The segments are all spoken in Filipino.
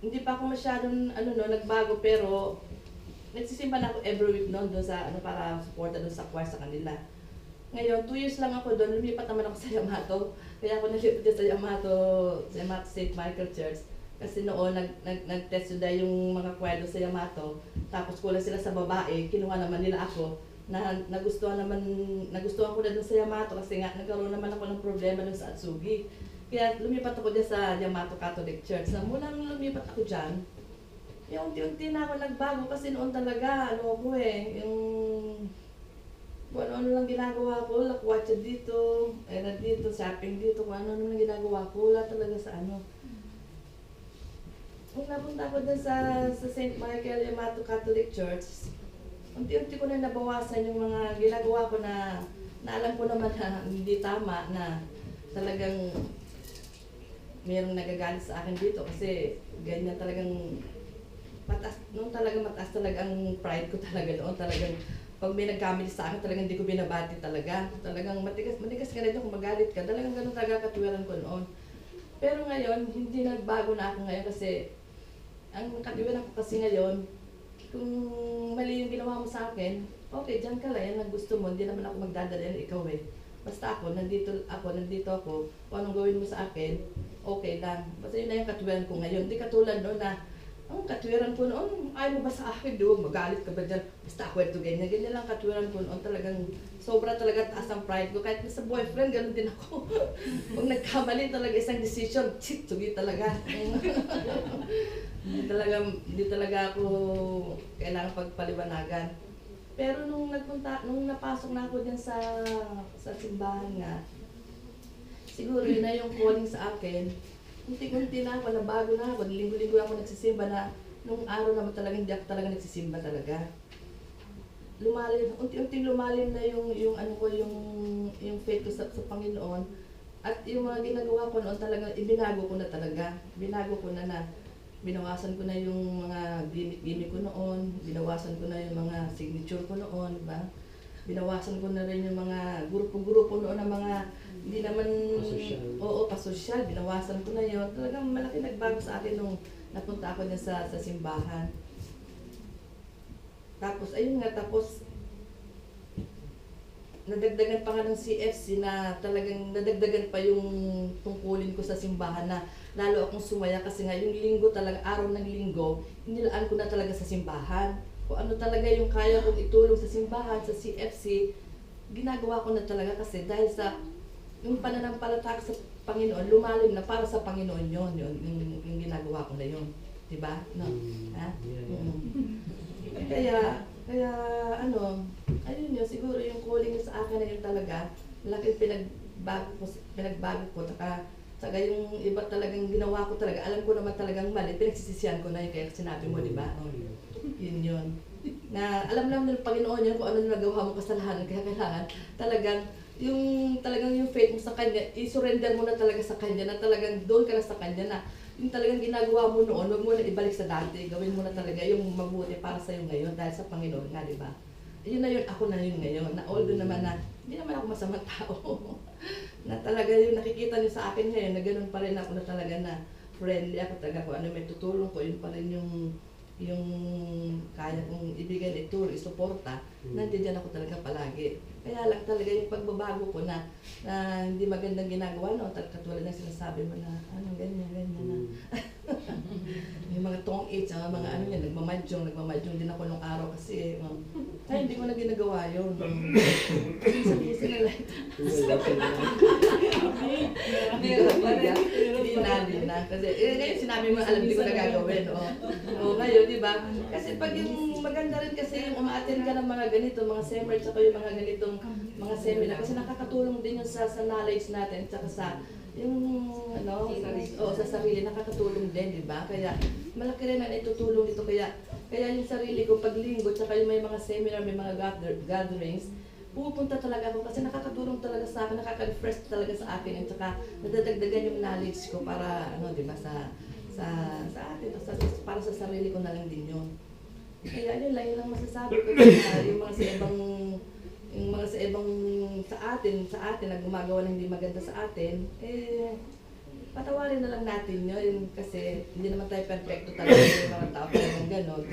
hindi pa ako masyadong ano no, nagbago pero nagsisimba na ako every week noon doon sa ano para suporta doon sa choir sa kanila. Ngayon, 2 years lang ako doon, lumipat naman ako sa Yamato. Kaya ako nalipat dyan sa Yamato St. Michael Church. Kasi noon, nag-test na yung mga choir doon sa Yamato. Tapos kulang sila sa babae, kinuha naman nila ako. Nagustuhan ko na doon sa Yamato kasi nga nagkaroon naman ako ng problema doon sa Atsugi. Kaya lumipat ako dyan sa Yamato Catholic Church. Na mula nung lumipat ako dyan, yung unti-unti na ako nagbago kasi noon talaga, ano ko yung kung ano-ano lang ginagawa ko, lakwatsa dito, era dito, shopping dito, kung ano-ano lang ginagawa ko, wala talaga sa ano. Nung napunta ko dun sa St. Michael Yamato Catholic Church, unti-unti ko na nabawasan yung mga ginagawa ko na alam ko naman na hindi tama, na talagang mayroong nagagalit sa akin dito kasi ganyan talagang mataas talaga ang pride ko talaga noon, talagang pag may nagkamali sa akin, talagang hindi ko binabati talaga. Talagang matigas ka rin kung magalit ka. Talagang ganun talaga katwiran ko noon. Pero ngayon, hindi nagbago na ako ngayon kasi ang katwiran ko kasi ngayon, kung mali yung ginawa mo sa akin, okay, dyan ka lang, yan ang gusto mo, hindi naman ako magdadala, ikaw eh. Basta nandito ako, kung anong gawin mo sa akin, okay lang. Basta yun na yung katwiran ko ngayon. Hindi katulad noon na, ang katwiran ko noon, ayaw mo ba sa akin, di ba? Magalit ka ba dyan? Basta ako ito, ganyan. Ganyan lang katwiran ko noon. Talagang, sobra talaga taas ang pride ko. Kahit sa boyfriend, ganun din ako. Pag nagkamali talaga isang decision, sugi talaga. Hindi talaga ako kailangan pagpaliwanagan. Pero nung napasok na ako dyan sa simbahan nga, siguro yun na yung calling sa akin. Unti-unti na ako, nabago na ako, linggo-linggo ako nagsisimba na, nung araw naman talaga hindi ako talaga nagsisimba talaga. Unti-unti lumalim na yung faith ko sa Panginoon. At yung mga ginagawa ko noon talaga, ibinago ko na talaga. Binago ko na binawasan ko na yung mga gimmick ko noon, binawasan ko na yung mga signature ko noon, diba? Binawasan ko na rin yung mga grupo-grupo noon ng mga hindi naman pasosyal, binawasan ko na yun. Talagang malaki nagbago sa akin nung napunta ako dyan sa simbahan. Tapos nadagdagan pa nga ng CFC na talagang nadagdagan pa yung tungkulin ko sa simbahan na lalo akong sumaya kasi nga yung linggo talaga, araw ng linggo, inilaan ko na talaga sa simbahan. Kung ano talaga yung kaya kong itulong sa simbahan, sa CFC, ginagawa ko na talaga kasi dahil sa yung pananampalataya sa Panginoon, lumalim na para sa Panginoon yung ginagawa ko na yun. Diba? No? Ha? Kaya ayun yun, siguro yung calling sa akin na yun talaga, malaking pinagbago ko, saka yung iba talagang ginawa ko talaga, alam ko naman talagang mali, pinagsisisihan ko na yun, kaya sinabi mo, diba? Yun. Na alam naman ng Panginoon yun kung ano nagawa mo kasalanan, kaya kailangan talagang yung faith mo sa Kanya, i-surrender mo na talaga sa Kanya, na talagang doon ka na sa Kanya na yung talagang ginagawa mo noon, huwag mo na ibalik sa dati, gawin mo na talaga yung mabuti para sa'yo ngayon dahil sa Panginoon nga, di ba? Yun na yun, ako na yun ngayon, na although naman na, hindi naman ako masamang tao, na talaga yung nakikita niyo sa akin ngayon, na ganun pa rin ako na talaga na friendly ako talaga, kung ano may tutulong ko, yun pa rin yung kaya kong ibigay na ituro, isuporta, nandiyan ako talaga palagi. Kaya lang talaga yung pagbabago ko na hindi magandang ginagawa, no? Katulad ng sinasabi mo na, ganyan na. Yung mga tong age, mga ano yan, nagmamadyong din ako nung araw kasi, ay, hindi ko na ginagawa yun. Sabi na lang. Hindi na. Kasi, ngayon sinabi mo, alam, hindi ko na gagawin, ngayon, di ba? Kasi pag yung maganda rin kasi yung umaattend ka ng mga ganito, mga seminar, tsaka yung mga ganitong mga seminar, kasi nakakatulong din yun sa knowledge natin, tsaka sa yung sa sarili, nakakatulong din, di ba? Kaya malaki rin na itutulong dito, kaya yung sarili ko pag linggo, tsaka yung may mga seminar, may mga gatherings, pumupunta talaga ako kasi nakakatulong talaga sa akin, nakaka-refresh talaga sa akin, at saka nadadagdagan yung knowledge ko para, di ba, sa atin, para sa sarili ko na lang din yun. Kaya yun lang masasabi ko, yung mga sa atin na gumagawa ng hindi maganda sa atin, patawarin na lang natin yun kasi hindi naman tayo perfecto talaga yung mga tao ng gano'n.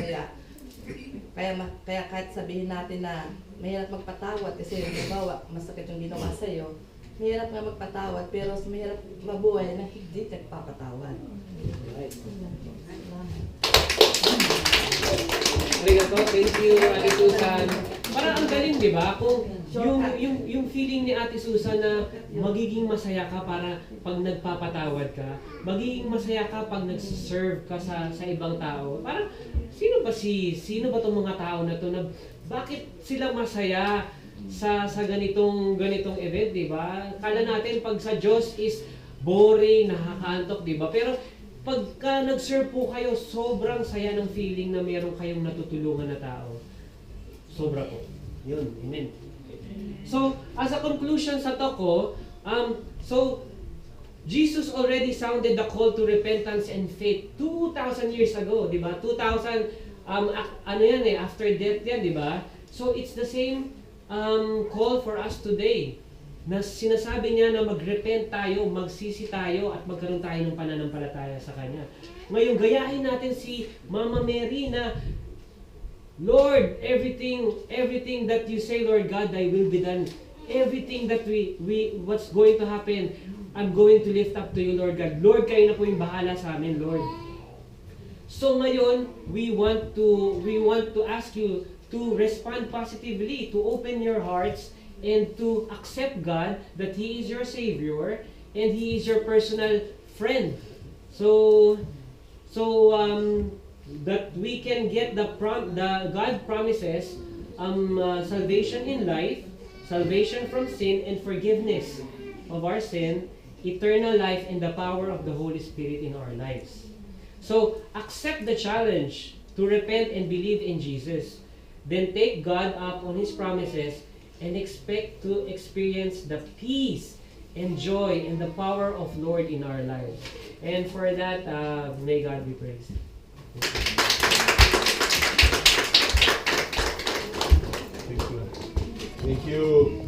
Kaya kahit sabihin natin na mahirap magpatawad kasi halimbawa masakit yung ginawa sa'yo, mahirap nga magpatawad pero mahirap mabuhay na hindi nagpapatawad. Right. Salamat. Arigato, thank you, Ate Susan. Parang ang galing, di ba? Kung yung feeling ni Ate Susan na magiging masaya ka para pag nagpapatawad ka, magiging masaya ka pag nag-serve ka sa ibang tao. Parang sino ba tong mga tao na to na bakit sila masaya sa ganitong event, di ba? Kala natin pag sa Diyos is boring, nakakaantok, di ba? Pero pagka nag-serve po kayo, sobrang saya ng feeling na meron kayong natutulungan na tao. Sobra po. Yun, amen. So, as a conclusion sa to ko, so, Jesus already sounded the call to repentance and faith 2,000 years ago, di ba? 2,000, ano yan after death yan, di ba? So, it's the same call for us today. Na sinasabi niya na mag-repent tayo, magsisi tayo, at magkaroon tayo ng pananampalataya sa Kanya. Ngayon, gayahin natin si Mama Mary na, Lord, everything that you say, Lord God, thy will be done. Everything that what's going to happen, I'm going to lift up to you, Lord God. Lord, kayo na po yung bahala sa amin, Lord. So ngayon, we want to ask you to respond positively, to open your hearts, and to accept God that He is your Savior and He is your personal friend. So that we can get the God promises salvation in life, salvation from sin, and forgiveness of our sin, eternal life, and the power of the Holy Spirit in our lives. So accept the challenge to repent and believe in Jesus. Then take God up on His promises and expect to experience the peace and joy and the power of Lord in our lives. And for that, may God be praised. Thank you.